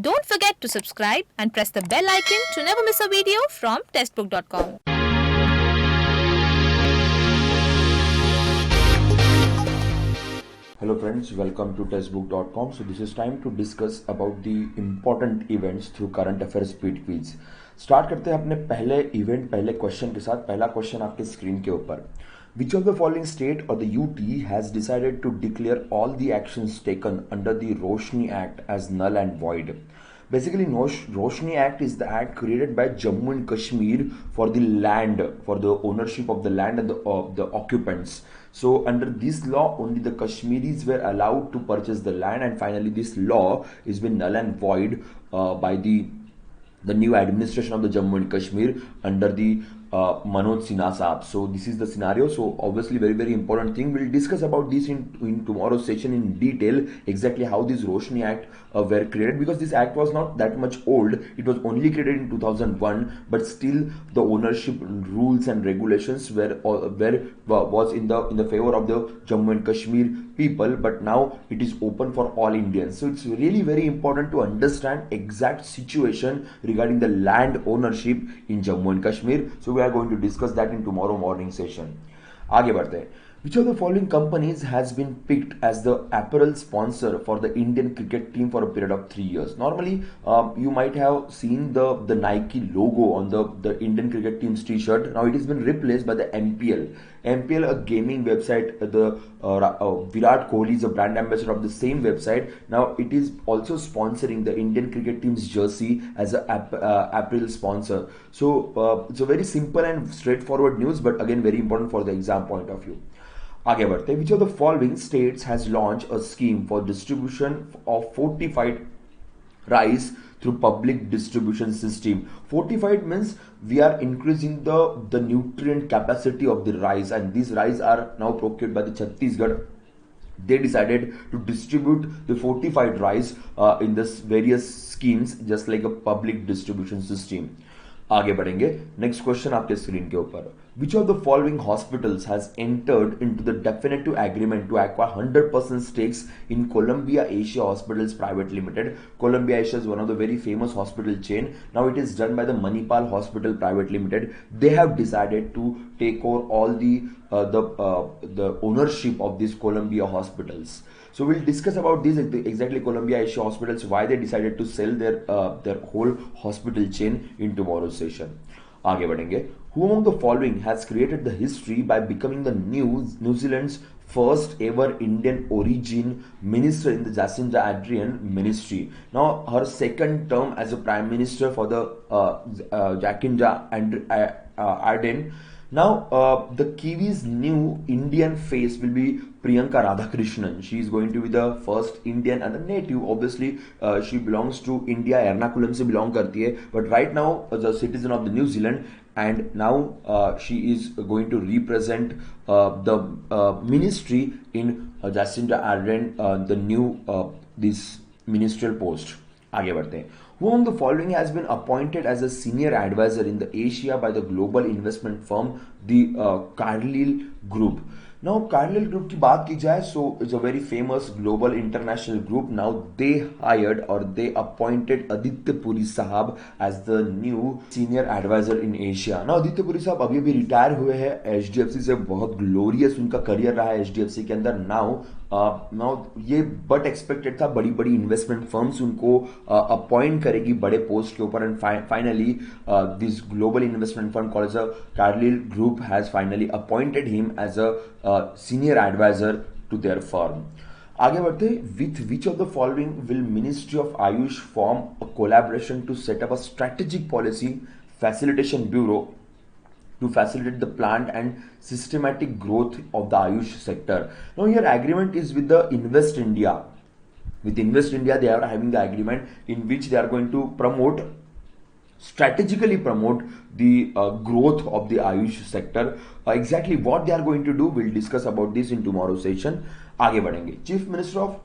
Don't forget to subscribe and press the bell icon to never miss a video from testbook.com. Hello friends, welcome to Testbook.com. So this is time to discuss about the important events through current affairs speed quiz. Start करते हैं अपने पहले event पहले question के साथ. पहला question आपके screen के ऊपर. Which of the following state or the UT has decided to declare all the actions taken under the Roshni Act as null and void? Basically, Roshni Act is the act created by Jammu and Kashmir for the land, for the ownership of the land and the occupants. So under this law, only the Kashmiris were allowed to purchase the land, and finally this law is been null and void by the new administration of the Jammu and Kashmir under the Manoj Sinha Saab. So this is the scenario. So obviously very important thing. We'll discuss about this in tomorrow's session in detail, exactly how this Roshni Act were created, because this act was not that much old. It was only created in 2001, but still the ownership rules and regulations was in the favor of the Jammu and Kashmir people, but now it is open for all Indians. So it's really very important to understand exact situation regarding the land ownership in Jammu and Kashmir. So we are going to discuss that in tomorrow morning session. आगे बढ़ते हैं. Which of the following companies has been picked as the apparel sponsor for the Indian cricket team for a period of 3 years? Normally, you might have seen the Nike logo on the Indian cricket team's t-shirt. Now it has been replaced by the MPL. MPL, a gaming website. Virat Kohli is a brand ambassador of the same website. Now it is also sponsoring the Indian cricket team's jersey as a apparel sponsor. So it's a very simple and straightforward news, but again very important for the exam point of view. आगे बढ़ते हैं. Which of the following states has launched a scheme for distribution of fortified rice through public distribution system? Fortified means we are increasing the nutrient capacity of the rice, and these rice are now procured by the Chhattisgarh. They decided to distribute the fortified rice in this various schemes, just like a public distribution system. आगे बढ़ेंगे. Next question आपके screen के ऊपर. Which of the following hospitals has entered into the definitive agreement to acquire 100% stakes in Columbia Asia Hospitals Private Limited? Columbia Asia is one of the very famous hospital chain. Now it is done by the Manipal Hospital Private Limited. They have decided to take over all the ownership of these Columbia hospitals. So we'll discuss about this exactly Columbia Asia Hospitals, why they decided to sell their whole hospital chain in tomorrow's session. आगे बढ़ेंगे. Who among the following has created the history by becoming the New Zealand's first ever Indian origin minister in the Jacinda Ardern ministry? Now her second term as a prime minister for the Jacinda Ardern. Now, the Kiwis' new Indian face will be Priyanka Radhakrishnan. She is going to be the first Indian and the native. Obviously, she belongs to India. Ernakulam se belong karti hai. But right now, as a citizen of the New Zealand, and now she is going to represent the ministry in Jacinda Ardern, the new this ministerial post. आगे बढ़ते हैं. Who among the following has been appointed as a senior advisor in the Asia by the global investment firm, the Carlyle Group? Now Carlyle Group की बात की जाए, so it's a very famous global international group. Now they hired or they appointed Aditya Puri Sahab as the new senior advisor in Asia. Now Aditya Puri साहब अभी भी retire हुए हैं HDFC से. बहुत ग्लोरियस उनका करियर रहा है HDFC के अंदर. नाउ ये बट एक्सपेक्टेड था, बड़ी बड़ी इन्वेस्टमेंट फर्म्स उनको अपॉइंट करेगी बड़े पोस्ट के ऊपर, and finally this global investment firm called as a Carlyle group has finally appointed him as a senior adviser to their firm. आगे बढ़ते. With which of the following will ministry of Ayush form a collaboration to set up a strategic policy facilitation bureau to facilitate the planned and systematic growth of the AYUSH sector? Now here agreement is with the Invest India. With Invest India, they are having the agreement in which they are going to strategically promote the growth of the AYUSH sector. Exactly what they are going to do, we'll discuss about this in tomorrow's session. आगे बढ़ेंगे. Chief Minister of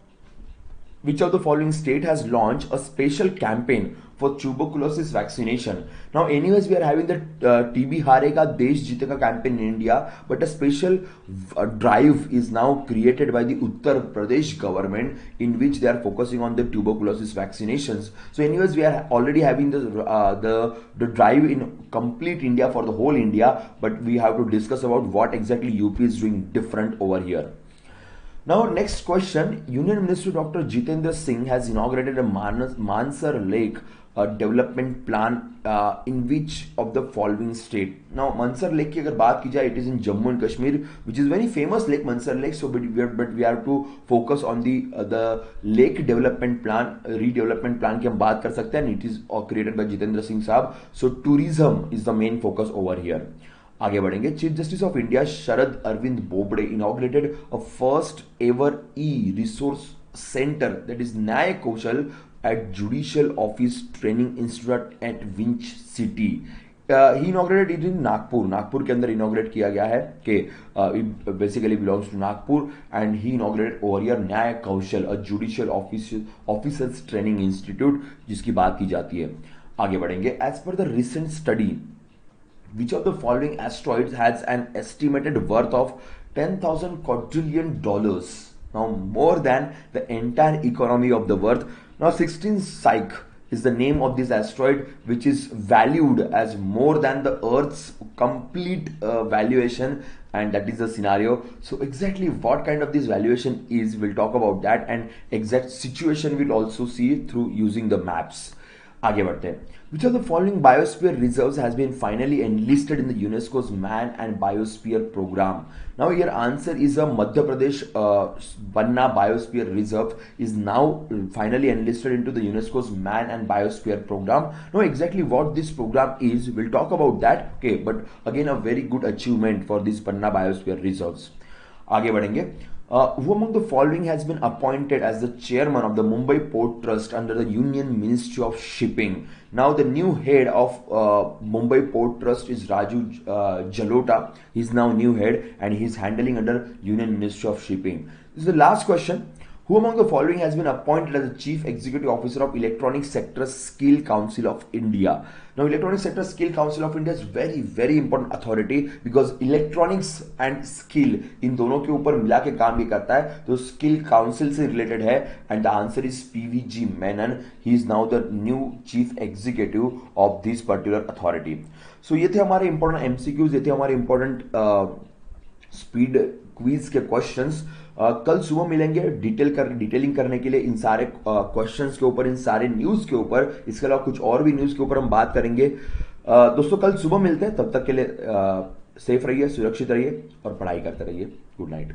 Which of the following state has launched a special campaign for tuberculosis vaccination? Now anyways we are having the TB हारेगा देश जीतेगा campaign in India, but a special drive is now created by the Uttar Pradesh government in which they are focusing on the tuberculosis vaccinations. So anyways we are already having the drive in complete India for the whole India, but we have to discuss about what exactly UP is doing different over here. Now, next question. Union Minister Dr. Jitendra Singh has inaugurated a Mansar Lake development plan in which of the following state? Now, Mansar Lake की अगर बात की जाए, it is in Jammu and Kashmir, which is very famous lake, Mansar Lake. So, but we have to focus on the lake development plan, redevelopment plan की हम बात कर सकते हैं. And it is created by Jitendra Singh साहब. So, tourism is the main focus over here. आगे बढ़ेंगे. Chief justice of India Sharad Arvind Bobde inaugurated a first ever e resource centre that is Nyaya Kaushal at judicial office training institute at which city. He inaugurated it in Nagpur के अंदर inaugurate किया गया है कि basically belongs to Nagpur and he inaugurated over year Nyaya Kaushal a judicial officers training institute जिसकी बात की जाती है. आगे बढ़ेंगे. As per the recent study, which of the following asteroids has an estimated worth of $10,000 quadrillion? Now more than the entire economy of the earth. Now 16 Psyche is the name of this asteroid, which is valued as more than the earth's complete valuation, and that is the scenario. So exactly what kind of this valuation is, we'll talk about that, and exact situation we'll also see through using the maps. आगे बढ़ते हैं. Which of the following biosphere reserves has been finally enlisted in the UNESCO's Man and Biosphere program? Now your answer is a Madhya Pradesh Banna Biosphere Reserve is now finally enlisted into the UNESCO's Man and Biosphere program. Now exactly what this program is, we'll talk about that. Okay, but again a very good achievement for this Banna Biosphere Reserves. आगे बढ़ेंगे. Who among the following has been appointed as the chairman of the Mumbai Port Trust under the Union Ministry of Shipping? Now the new head of Mumbai Port Trust is Raju Jalota. He is now new head and he is handling under Union Ministry of Shipping. This is the last question. Who among the following has been appointed as the Chief Executive Officer of Electronic Sector Skill Council of India? Now, Electronic Sector Skill Council of India is very, very important authority because electronics and skill इन दोनों के ऊपर मिला के काम भी करता है, तो Skill Council से related है, and the answer is PVG Menon. He is now the new Chief Executive of this particular authority. So ये थे हमारे important MCQs, ये थे हमारे important speed quiz के questions. कल सुबह मिलेंगे डिटेलिंग करने के लिए इन सारे क्वेश्चंस के ऊपर, इन सारे न्यूज के ऊपर. इसके अलावा कुछ और भी न्यूज के ऊपर हम बात करेंगे. दोस्तों कल सुबह मिलते हैं, तब तक के लिए सेफ रहिए, सुरक्षित रहिए और पढ़ाई करते रहिए. Good night.